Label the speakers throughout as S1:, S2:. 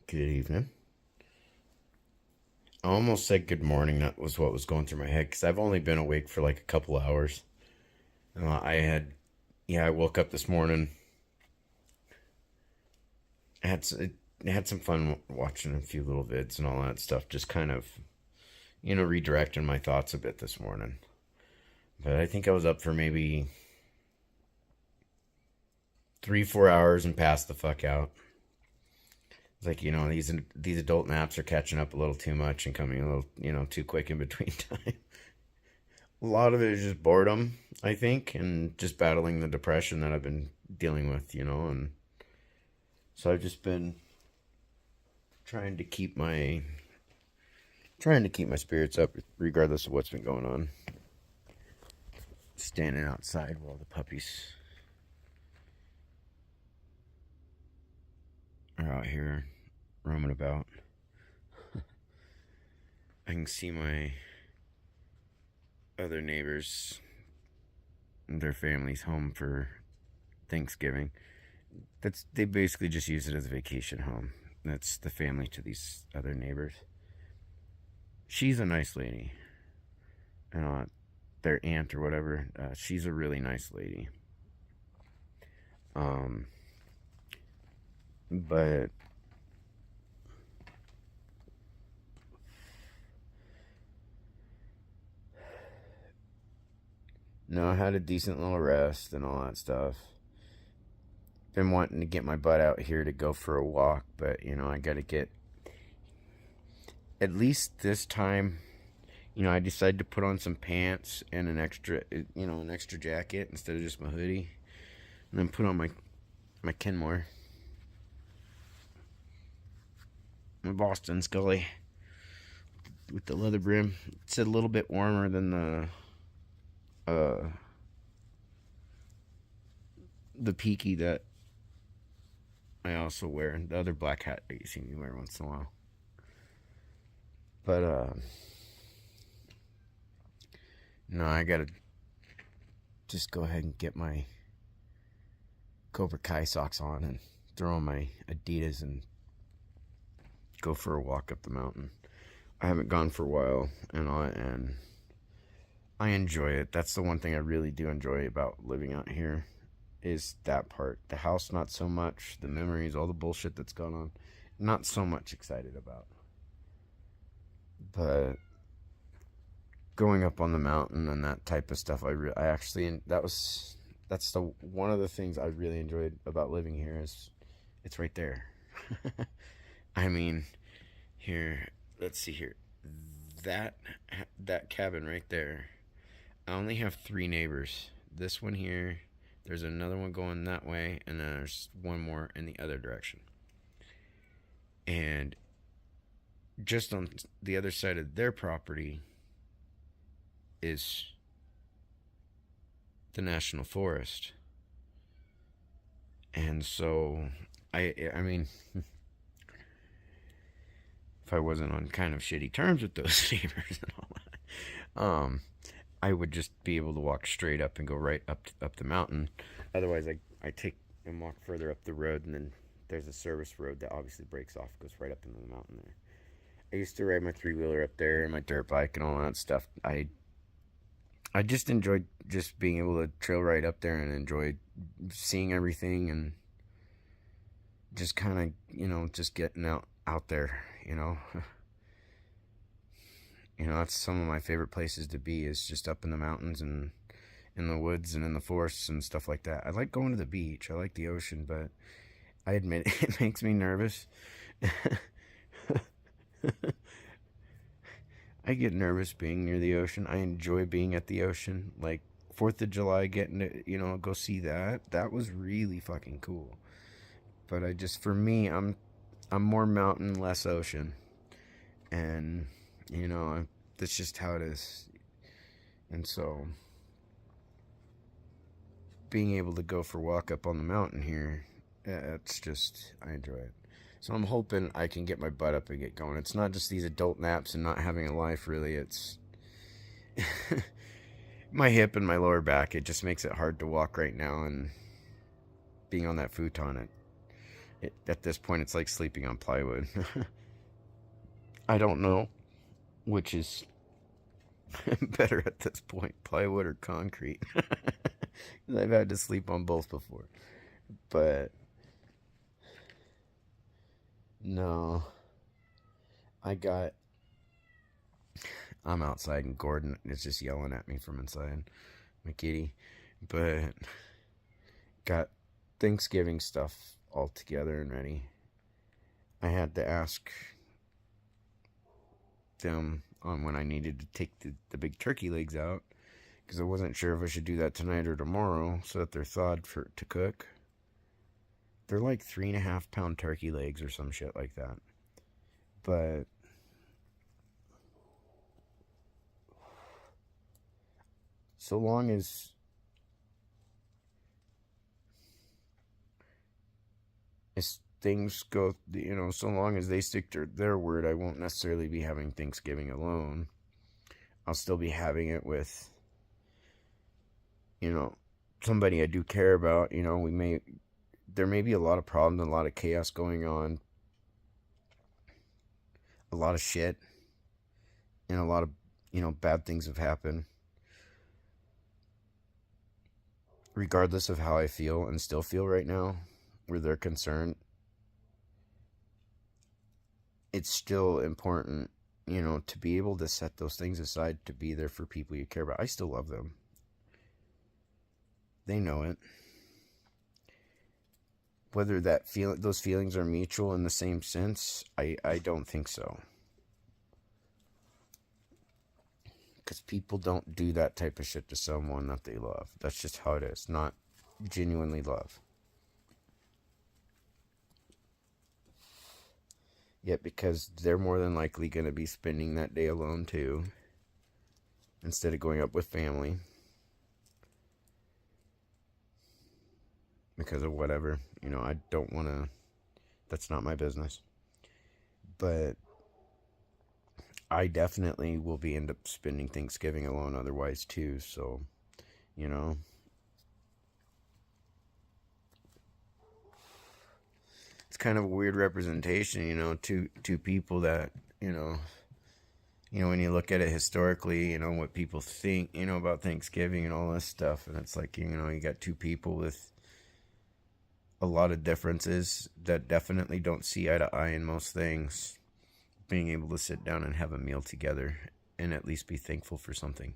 S1: Good evening. I almost said good morning. That was what was going through my head because I've only been awake for like a couple hours. I woke up this morning. I had had some fun watching a few little vids and all that stuff. Just kind of, redirecting my thoughts a bit this morning. But I think I was up for maybe 3, 4 hours and passed the fuck out. It's like these adult naps are catching up a little too much and coming a little too quick in between time. A lot of it is just boredom, I think, and just battling the depression that I've been dealing with, and so I've just been trying to keep my spirits up regardless of what's been going on. Standing outside while the puppies are out here roaming about. I can see my other neighbors and their families home for Thanksgiving. They basically just use it as a vacation home. That's the family to these other neighbors. She's a nice lady. Their aunt or whatever. She's a really nice lady. But no, I had a decent little rest and all that stuff. Been wanting to get my butt out here to go for a walk, but I gotta get at least this time. I decided to put on some pants and an extra jacket instead of just my hoodie, and then put on my Kenmore, my Boston Scully with the leather brim. It's a little bit warmer than the peaky that I also wear, the other black hat that you see me wear once in a while. But no, I gotta just go ahead and get my Cobra Kai socks on and throw on my Adidas and go for a walk up the mountain. I haven't gone for a while, and I enjoy it. That's the one thing I really do enjoy about living out here, is that part. The house, not so much. The memories, all the bullshit that's gone on, not so much excited about. But going up on the mountain and that type of stuff, I actually that's the one of the things I really enjoyed about living here is it's right there. I mean, here, let's see here, that that cabin right there. I only have 3 neighbors. This one here, there's another one going that way, and then there's one more in the other direction. And just on the other side of their property is the national forest. And so I mean, if I wasn't on kind of shitty terms with those neighbors and all that, I would just be able to walk straight up and go right up the mountain. Otherwise, I take and walk further up the road, and then there's a service road that obviously breaks off, goes right up into the mountain there. I used to ride my 3-wheeler up there and my dirt bike and all that stuff. I just enjoyed just being able to trail ride up there and enjoy seeing everything and just kind of, just getting out there, that's some of my favorite places to be, is just up in the mountains and in the woods and in the forests and stuff like that. I like going to the beach. I like the ocean, but I admit it makes me nervous. I get nervous being near the ocean. I enjoy being at the ocean. Like 4th of July, getting to, go see that. That was really fucking cool. But for me, I'm more mountain, less ocean. And, that's just how it is. And so, being able to go for a walk up on the mountain here, it's just, I enjoy it. So I'm hoping I can get my butt up and get going. It's not just these adult naps and not having a life, really. It's my hip and my lower back. It just makes it hard to walk right now. And being on that futon, At this point, it's like sleeping on plywood. I don't know which is better at this point, plywood or concrete. I've had to sleep on both before. But no, I got. I'm outside and Gordon is just yelling at me from inside, my kitty. But got Thanksgiving stuff all together and ready. I had to ask them on when I needed to take the big turkey legs out because I wasn't sure if I should do that tonight or tomorrow so that they're thawed to cook. They're like 3.5 pound turkey legs or some shit like that. But so long as things go, so long as they stick to their word, I won't necessarily be having Thanksgiving alone. I'll still be having it with, somebody I do care about. There may be a lot of problems and a lot of chaos going on, a lot of shit, and a lot of, bad things have happened. Regardless of how I feel and still feel right now, where they're concerned, it's still important, to be able to set those things aside to be there for people you care about. I still love them. They know it. Whether those feelings are mutual in the same sense, I don't think so. Because people don't do that type of shit to someone that they love. That's just how it is. Not genuinely love. Yet because they're more than likely going to be spending that day alone too, instead of going up with family. Because of whatever. I don't want to... That's not my business. But I definitely will be end up spending Thanksgiving alone otherwise too, so, it's kind of a weird representation, two people that, when you look at it historically, what people think, about Thanksgiving and all this stuff, and it's like, you got two people with a lot of differences that definitely don't see eye to eye in most things, being able to sit down and have a meal together and at least be thankful for something.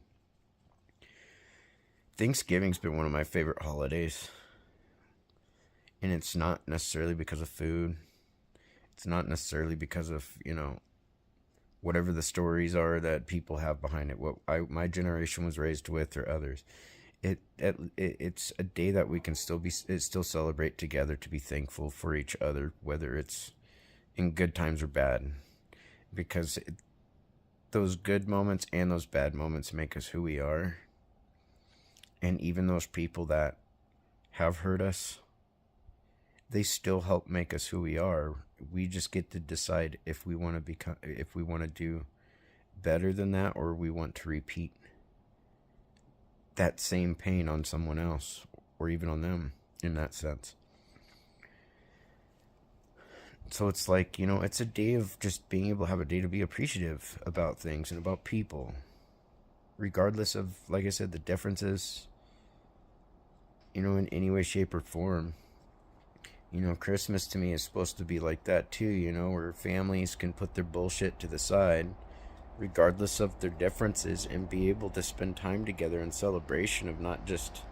S1: Thanksgiving's been one of my favorite holidays. And it's not necessarily because of food. It's not necessarily because of, whatever the stories are that people have behind it. What my generation was raised with or others. It's a day that we can still celebrate together to be thankful for each other, whether it's in good times or bad. Because those good moments and those bad moments make us who we are. And even those people that have hurt us, they still help make us who we are. We just get to decide if we want to do better than that, or we want to repeat that same pain on someone else, or even on them in that sense. So it's like, it's a day of just being able to have a day to be appreciative about things and about people. Regardless of, like I said, the differences, in any way, shape, or form. Christmas to me is supposed to be like that too, where families can put their bullshit to the side, regardless of their differences, and be able to spend time together in celebration of not just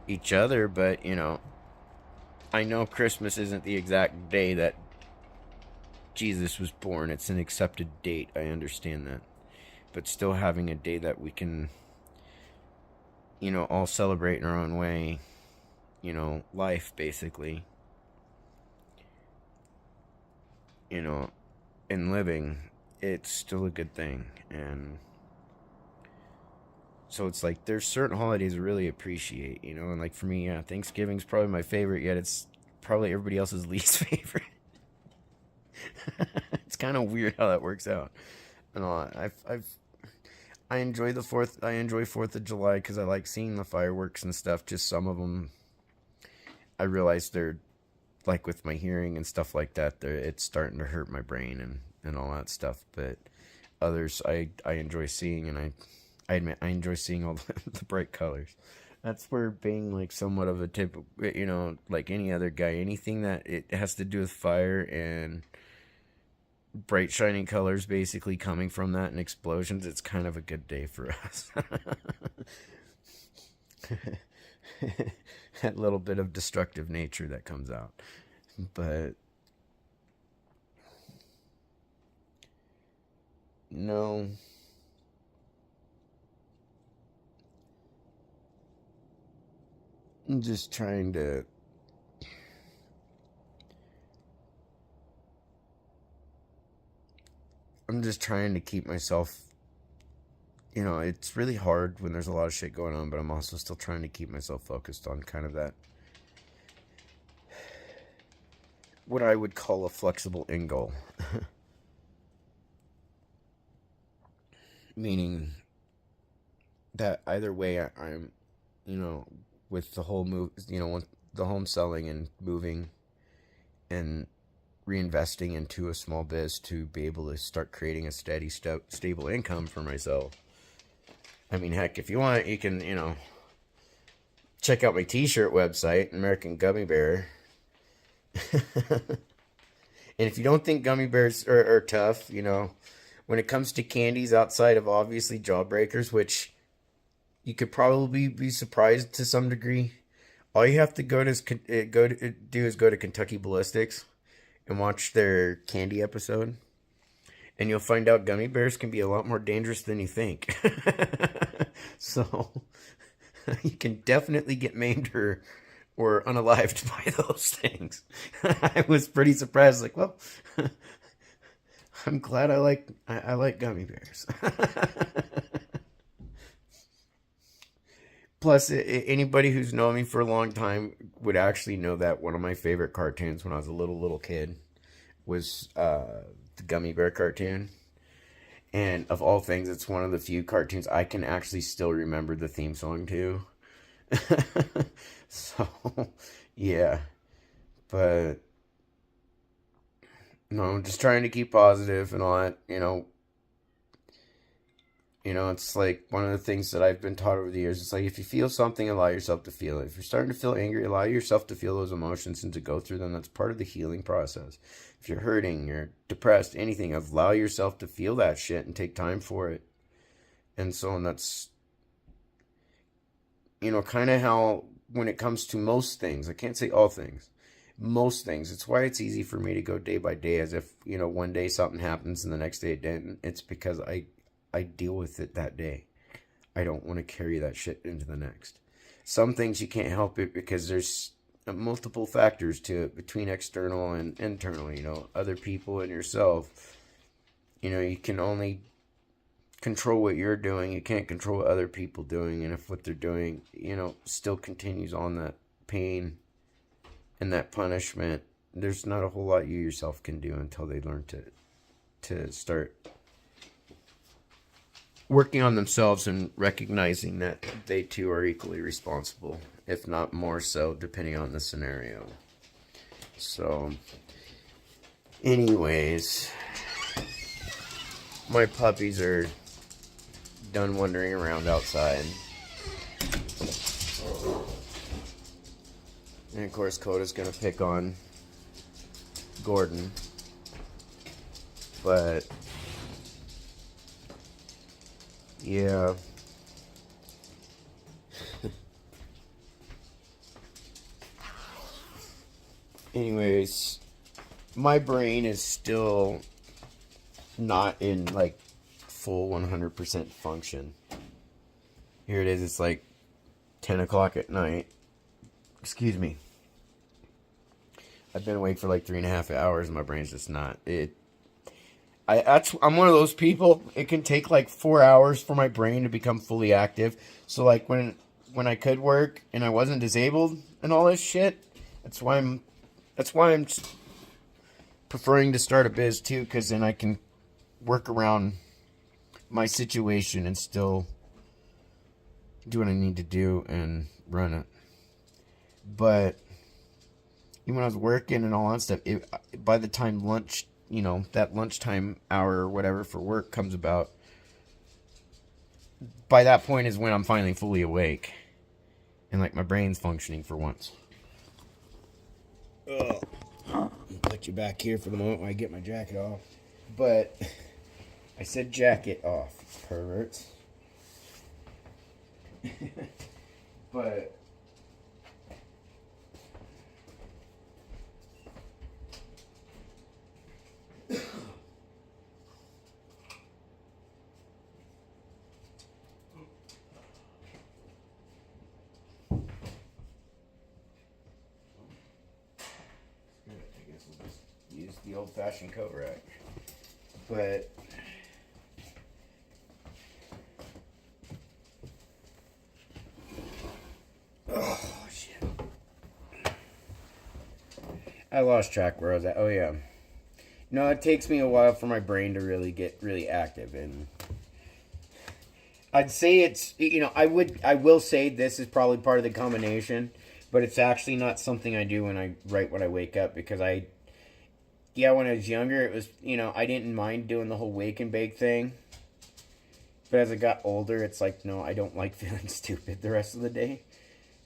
S1: each other, but, I know Christmas isn't the exact day that Jesus was born. It's an accepted date. I understand that. But still having a day that we can, all celebrate in our own way, life, basically, and living, it's still a good thing. And so it's like there's certain holidays I really appreciate, and like for me, yeah, Thanksgiving's probably my favorite, yet it's probably everybody else's least favorite. It's kind of weird how that works out. I enjoy the 4th. I enjoy 4th of July because I like seeing the fireworks and stuff. Just some of them, I realize they're like with my hearing and stuff like that, it's starting to hurt my brain and all that stuff. But others, I enjoy seeing, and I admit I enjoy seeing all the bright colors. That's where being like somewhat of a tip, like any other guy, anything that it has to do with fire and bright shining colors basically coming from that and explosions, it's kind of a good day for us. That little bit of destructive nature that comes out. But no, I'm just trying to keep myself, it's really hard when there's a lot of shit going on, but I'm also still trying to keep myself focused on kind of that, what I would call a flexible end goal. Meaning that either way I'm, with the whole move, with the home selling and moving and reinvesting into a small biz to be able to start creating a steady, stable income for myself. I mean, heck, if you want, you can, check out my t-shirt website, American Gummy-Bear. And if you don't think gummy bears are tough, when it comes to candies outside of obviously Jawbreakers, which you could probably be surprised to some degree, all you have to do is go to Kentucky Ballistics and watch their candy episode, and you'll find out gummy bears can be a lot more dangerous than you think. So you can definitely get maimed or unalived by those things. I was pretty surprised. Like, well, I'm glad I like gummy bears. Plus, anybody who's known me for a long time would actually know that one of my favorite cartoons when I was a little kid was the Gummy Bear cartoon. And of all things, it's one of the few cartoons I can actually still remember the theme song to. So, yeah. But, no, I'm just trying to keep positive and all that, it's like one of the things that I've been taught over the years. It's like if you feel something, allow yourself to feel it. If you're starting to feel angry, allow yourself to feel those emotions and to go through them. That's part of the healing process. If you're hurting, you're depressed, anything, allow yourself to feel that shit and take time for it. And so on, that's, kind of how, when it comes to most things, I can't say all things, most things, it's why it's easy for me to go day by day as if, one day something happens and the next day it didn't. It's because I deal with it that day. I don't want to carry that shit into the next. Some things you can't help it because there's multiple factors to it between external and internal, other people and yourself. You can only control what you're doing. You can't control what other people doing. And if what they're doing, still continues on that pain and that punishment, there's not a whole lot you yourself can do until they learn to start working on themselves and recognizing that they too are equally responsible, if not more so, depending on the scenario. So, anyways, my puppies are done wandering around outside. And of course, Coda's gonna pick on Gordon. But yeah. Anyways, my brain is still not in like full 100% function. Here it is, it's like 10 o'clock at night. Excuse me. I've been awake for like 3.5 hours and my brain's just not. I'm one of those people. It can take like 4 hours for my brain to become fully active. So like when I could work and I wasn't disabled and all this shit, that's why I'm just preferring to start a biz too, because then I can work around my situation and still do what I need to do and run it. But even when I was working and all that stuff, by the time lunch, that lunchtime hour or whatever for work comes about, by that point is when I'm finally fully awake and like my brain's functioning for once. Ugh. Put you back here for the moment while I get my jacket off. But I said jacket off, perverts. But use the old-fashioned coat rack. But oh shit, I lost track where I was at. Oh yeah, no, it takes me a while for my brain to really get really active, and I'd say it's, I will say this is probably part of the combination, but it's actually not something I do when I wake up, because when I was younger, it was, I didn't mind doing the whole wake and bake thing. But as I got older, it's like, no, I don't like feeling stupid the rest of the day.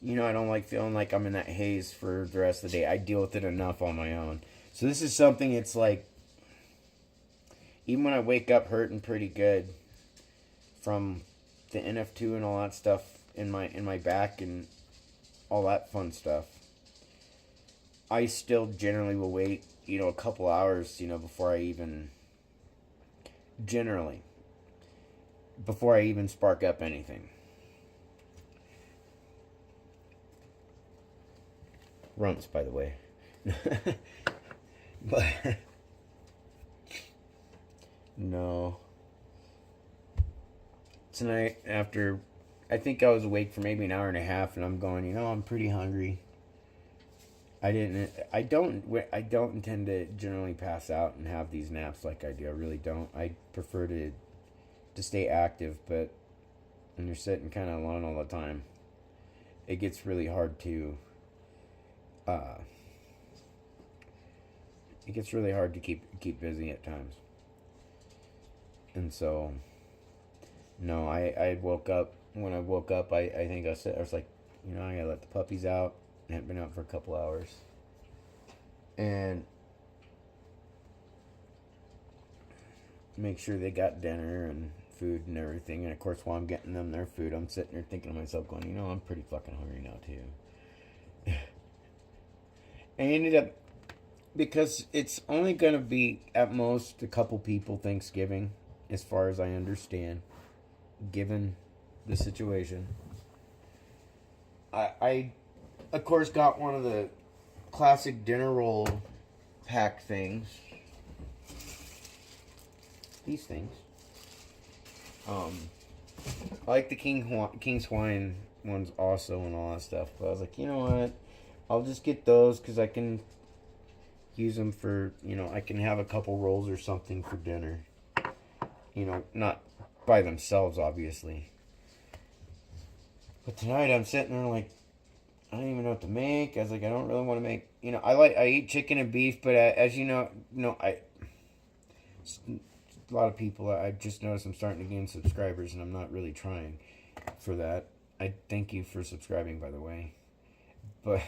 S1: I don't like feeling like I'm in that haze for the rest of the day. I deal with it enough on my own. So this is something, it's like, even when I wake up hurting pretty good from the NF2 and all that stuff in my back and all that fun stuff, I still generally will wait, a couple hours, before I even spark up anything. Rumps, by the way. But no. Tonight, after, I think I was awake for maybe an hour and a half, and I'm going, I'm pretty hungry. I don't intend to generally pass out and have these naps like I do. I really don't. I prefer to stay active, but when you're sitting kind of alone all the time, it gets really hard to keep busy at times. And so, no, I woke up. When I woke up, I think I was like, I gotta let the puppies out. I hadn't been out for a couple hours. And make sure they got dinner and food and everything. And of course, while I'm getting them their food, I'm sitting there thinking to myself, going, I'm pretty fucking hungry now too. I ended up, because it's only going to be at most a couple people Thanksgiving, as far as I understand, given the situation. I of course, got one of the classic dinner roll pack things. These things. I like the King's Hawaiian ones also and all that stuff. But I was like, you know what? I'll just get those because I can use them for, I can have a couple rolls or something for dinner. Not by themselves, obviously. But tonight I'm sitting there like, I don't even know what to make. I was like, I don't really want to make, I eat chicken and beef, but as you know, a lot of people, I just noticed I'm starting to gain subscribers, and I'm not really trying for that. I thank you for subscribing, by the way. But,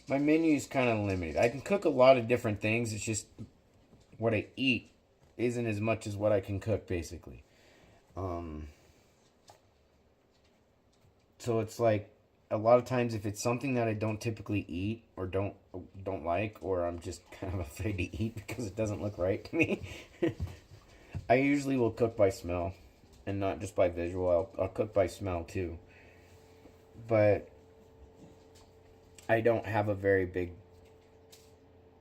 S1: my menu is kind of limited. I can cook a lot of different things. It's just what I eat isn't as much as what I can cook, basically. So it's like, a lot of times if it's something that I don't typically eat or don't like, or I'm just kind of afraid to eat because it doesn't look right to me, I usually will cook by smell and not just by visual. I'll cook by smell too. But I don't have a very big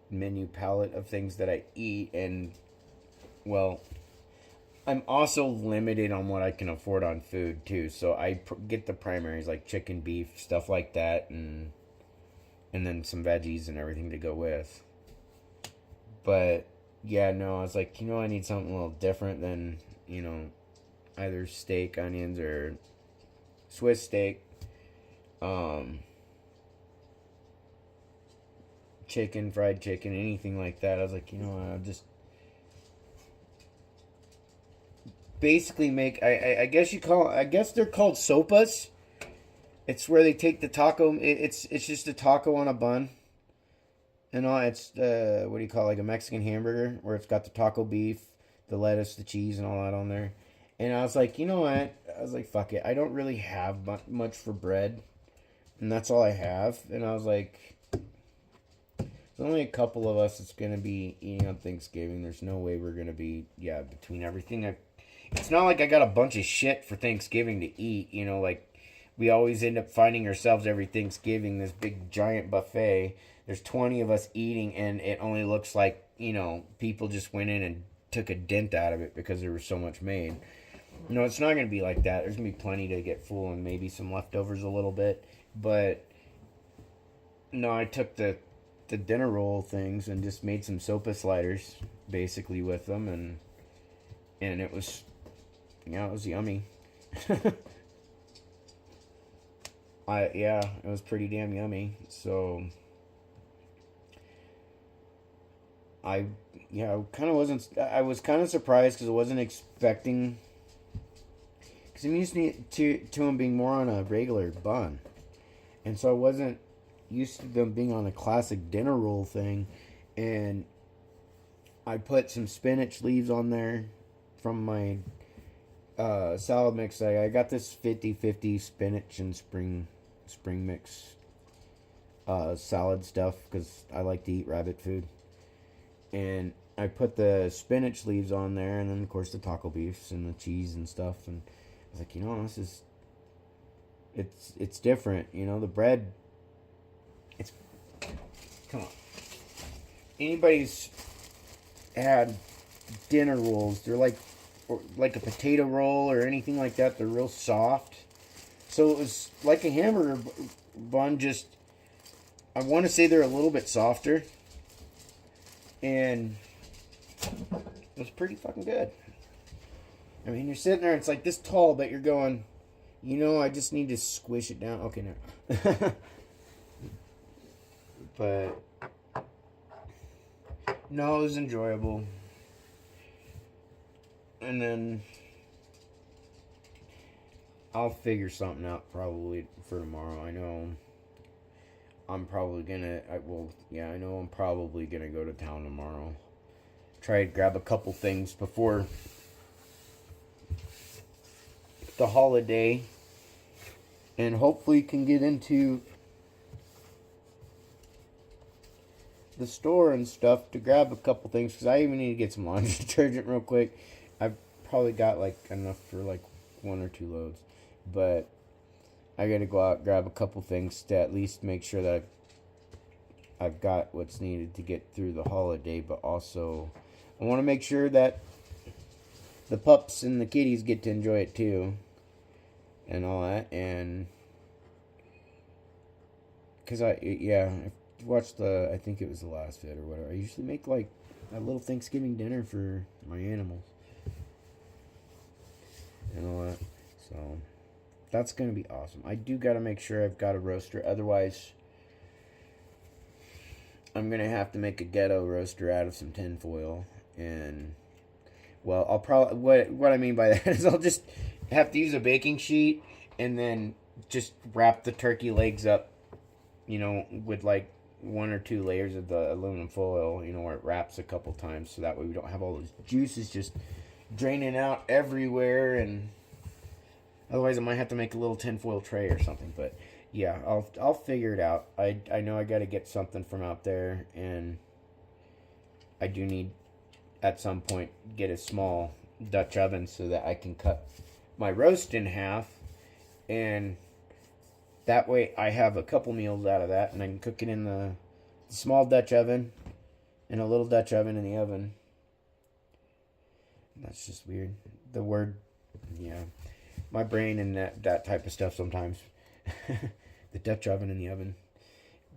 S1: menu palette of things that I eat, and well, I'm also limited on what I can afford on food too. So I get the primaries like chicken, beef, stuff like that, and then some veggies and everything to go with. But yeah, no, I was like, I need something a little different than either steak, onions, or Swiss steak, um, chicken, fried chicken, anything like that. I was like, you know what, I'll just basically make. I guess you call. I guess they're called sopas. It's where they take the taco. It's just a taco on a bun. And all it's what do you call it, like a Mexican hamburger where it's got the taco beef, the lettuce, the cheese, and all that on there. And I was like, you know what? I was like, fuck it. I don't really have much for bread, and that's all I have. And I was like, there's only a couple of us that's gonna be eating on Thanksgiving. There's no way we're gonna be between everything. It's not like I got a bunch of shit for Thanksgiving to eat. You know, like we always end up finding ourselves every Thanksgiving this big giant buffet. There's 20 of us eating, and it only looks like, you know, people just went in and took a dent out of it because there was so much made. No, it's not going to be like that. There's going to be plenty to get full and maybe some leftovers a little bit. But, no, I took the dinner roll things and just made some sopa sliders, basically, with them. And it was, it was yummy. It was pretty damn yummy. So I kind of wasn't. I was kind of surprised because I wasn't expecting. Because I'm used to them being more on a regular bun, and so I wasn't used to them being on a classic dinner roll thing. And I put some spinach leaves on there from my salad mix. I got this 50-50 spinach and spring mix salad stuff because I like to eat rabbit food. And I put the spinach leaves on there, and then of course the taco beefs and the cheese and stuff. And I was like, you know, this is it's different. You know, the bread. It's come on. Anybody's had dinner rolls? They're like a potato roll or anything like that. They're real soft. So it was like a hamburger bun. Just I want to say they're a little bit softer. And it was pretty fucking good. I mean, you're sitting there, it's like this tall, but you're going, you know, I just need to squish it down. Okay, no. But, no, it was enjoyable. And then I'll figure something out probably for tomorrow. I know I'm probably gonna. I know I'm probably gonna go to town tomorrow. Try to grab a couple things before the holiday, and hopefully can get into the store and stuff to grab a couple things because I even need to get some laundry detergent real quick. I've probably got like enough for like 1 or 2 loads, but I gotta go out and grab a couple things to at least make sure that I've got what's needed to get through the holiday, but also I want to make sure that the pups and the kitties get to enjoy it too, and all that. And because I watched I think it was the last vid or whatever. I usually make like a little Thanksgiving dinner for my animals and all that. So that's going to be awesome. I do got to make sure I've got a roaster. Otherwise, I'm going to have to make a ghetto roaster out of some tin foil. And, well, I'll probably... What I mean by that is I'll just have to use a baking sheet and then just wrap the turkey legs up, you know, with like 1 or 2 layers of the aluminum foil, you know, where it wraps a couple times. So that way we don't have all those juices just draining out everywhere. And otherwise, I might have to make a little tinfoil tray or something. But yeah, I'll figure it out. I know I got to get something from out there, and I do need at some point get a small Dutch oven so that I can cut my roast in half, and that way I have a couple meals out of that, and I can cook it in the small Dutch oven and a little Dutch oven in the oven. That's just weird. The word, yeah. My brain and that type of stuff sometimes. The Dutch oven in the oven.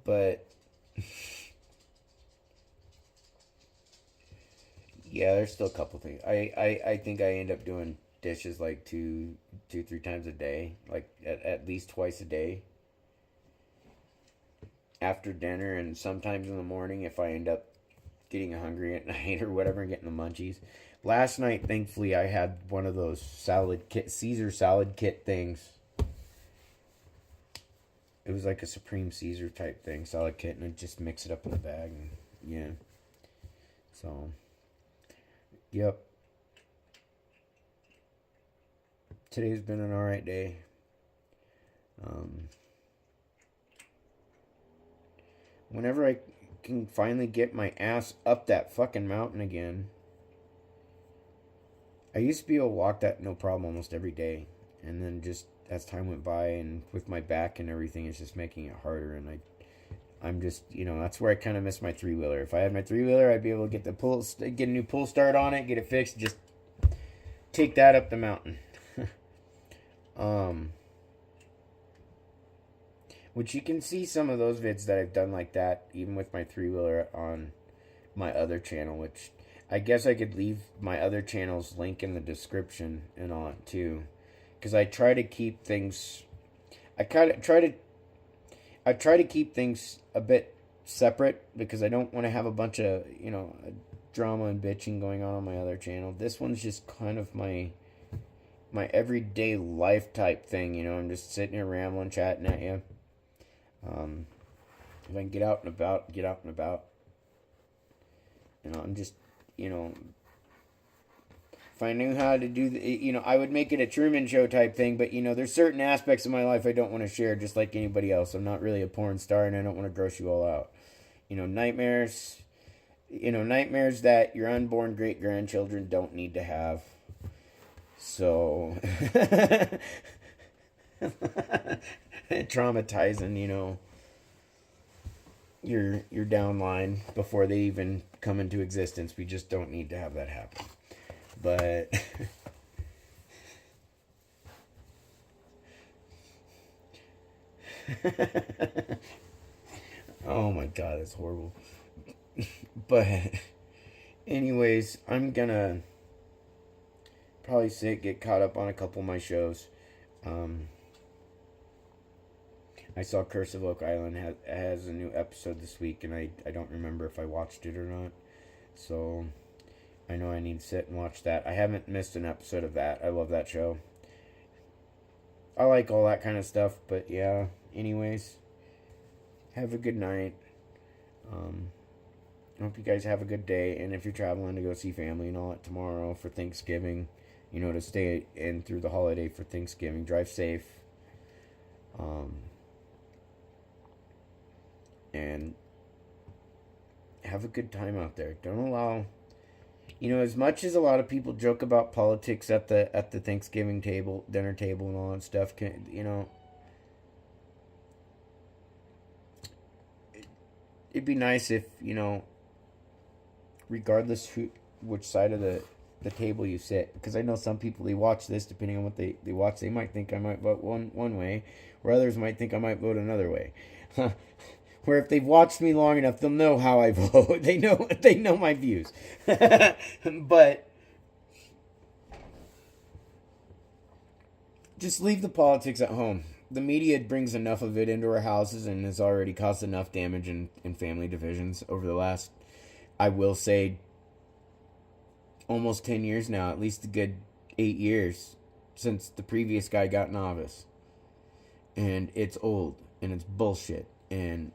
S1: But yeah, there's still a couple things. I think I end up doing dishes like two, 3 times a day, like at least twice a day after dinner, and sometimes in the morning if I end up getting hungry at night or whatever and getting the munchies. Last night, thankfully, I had one of those Caesar salad kit things. It was like a Supreme Caesar type thing, salad kit, and I just mix it up in the bag, and yeah. So, yep. Today's been an alright day. Whenever I can finally get my ass up that fucking mountain again. I used to be able to walk that no problem almost every day. And then just as time went by and with my back and everything, it's just making it harder. And I'm just, that's where I kind of miss my three-wheeler. If I had my three-wheeler, I'd be able to get a new pull start on it, get it fixed, just take that up the mountain. Which you can see some of those vids that I've done like that, even with my three-wheeler on my other channel, which I guess I could leave my other channel's link in the description and all that too. Because I try to keep things, I try to keep things a bit separate, because I don't want to have a bunch of, drama and bitching going on my other channel. This one's just kind of my everyday life type thing, I'm just sitting here rambling, chatting at you. If I can get out and about, get out and about. I'm just, if I knew how to do I would make it a Truman Show type thing, but, there's certain aspects of my life I don't want to share, just like anybody else. I'm not really a porn star, and I don't want to gross you all out. Nightmares, nightmares that your unborn great-grandchildren don't need to have. So, traumatizing, your downline before they even come into existence. We just don't need to have that happen. But oh my god, that's horrible. But anyways, I'm gonna probably get caught up on a couple of my shows. I saw Curse of Oak Island has a new episode this week, and I don't remember if I watched it or not. So I know I need to sit and watch that. I haven't missed an episode of that. I love that show. I like all that kind of stuff, but yeah. Anyways, have a good night. I hope you guys have a good day, and if you're traveling to go see family and all that tomorrow for Thanksgiving, to stay in through the holiday for Thanksgiving, drive safe. And have a good time out there. Don't allow, as much as a lot of people joke about politics at the Thanksgiving dinner table and all that stuff, it'd be nice if, regardless which side of the table you sit, because I know some people, they watch this, depending on what they watch, they might think I might vote one way, or others might think I might vote another way. Where if they've watched me long enough, they'll know how I vote. They know my views. But just leave the politics at home. The media brings enough of it into our houses and has already caused enough damage in family divisions over the last, I will say, almost 10 years now, at least a good 8 years since the previous guy got in office. And it's old, and it's bullshit, and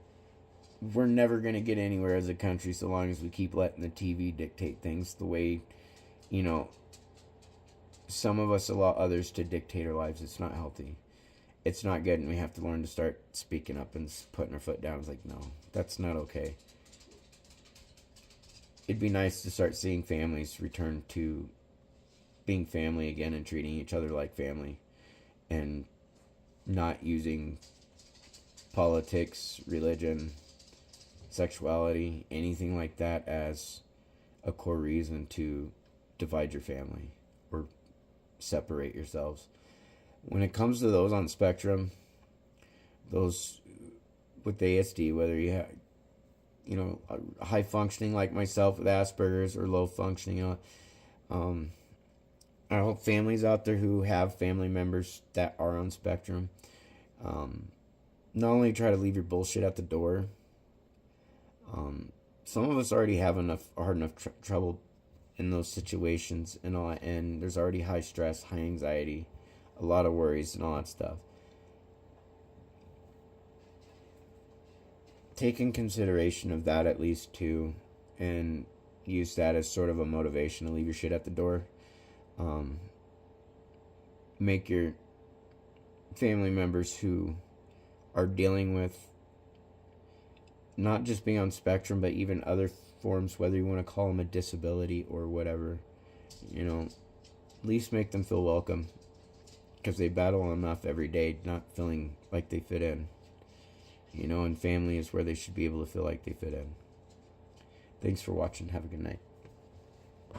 S1: we're never going to get anywhere as a country so long as we keep letting the TV dictate things the way, some of us allow others to dictate our lives. It's not healthy. It's not good, and we have to learn to start speaking up and putting our foot down. It's like, no, that's not okay. It'd be nice to start seeing families return to being family again and treating each other like family, and not using politics, religion, sexuality, anything like that as a core reason to divide your family or separate yourselves. When it comes to those on the spectrum, those with ASD, whether you have, high functioning like myself with Asperger's, or low functioning, I hope families out there who have family members that are on spectrum, not only try to leave your bullshit at the door. Some of us already have hard enough trouble in those situations and all, and there's already high stress, high anxiety, a lot of worries and all that stuff. Take in consideration of that at least too, and use that as sort of a motivation to leave your shit at the door. Make your family members who are dealing with not just being on spectrum, but even other forms, whether you want to call them a disability or whatever, at least make them feel welcome, because they battle enough every day not feeling like they fit in. And family is where they should be able to feel like they fit in. Thanks for watching. Have a good night.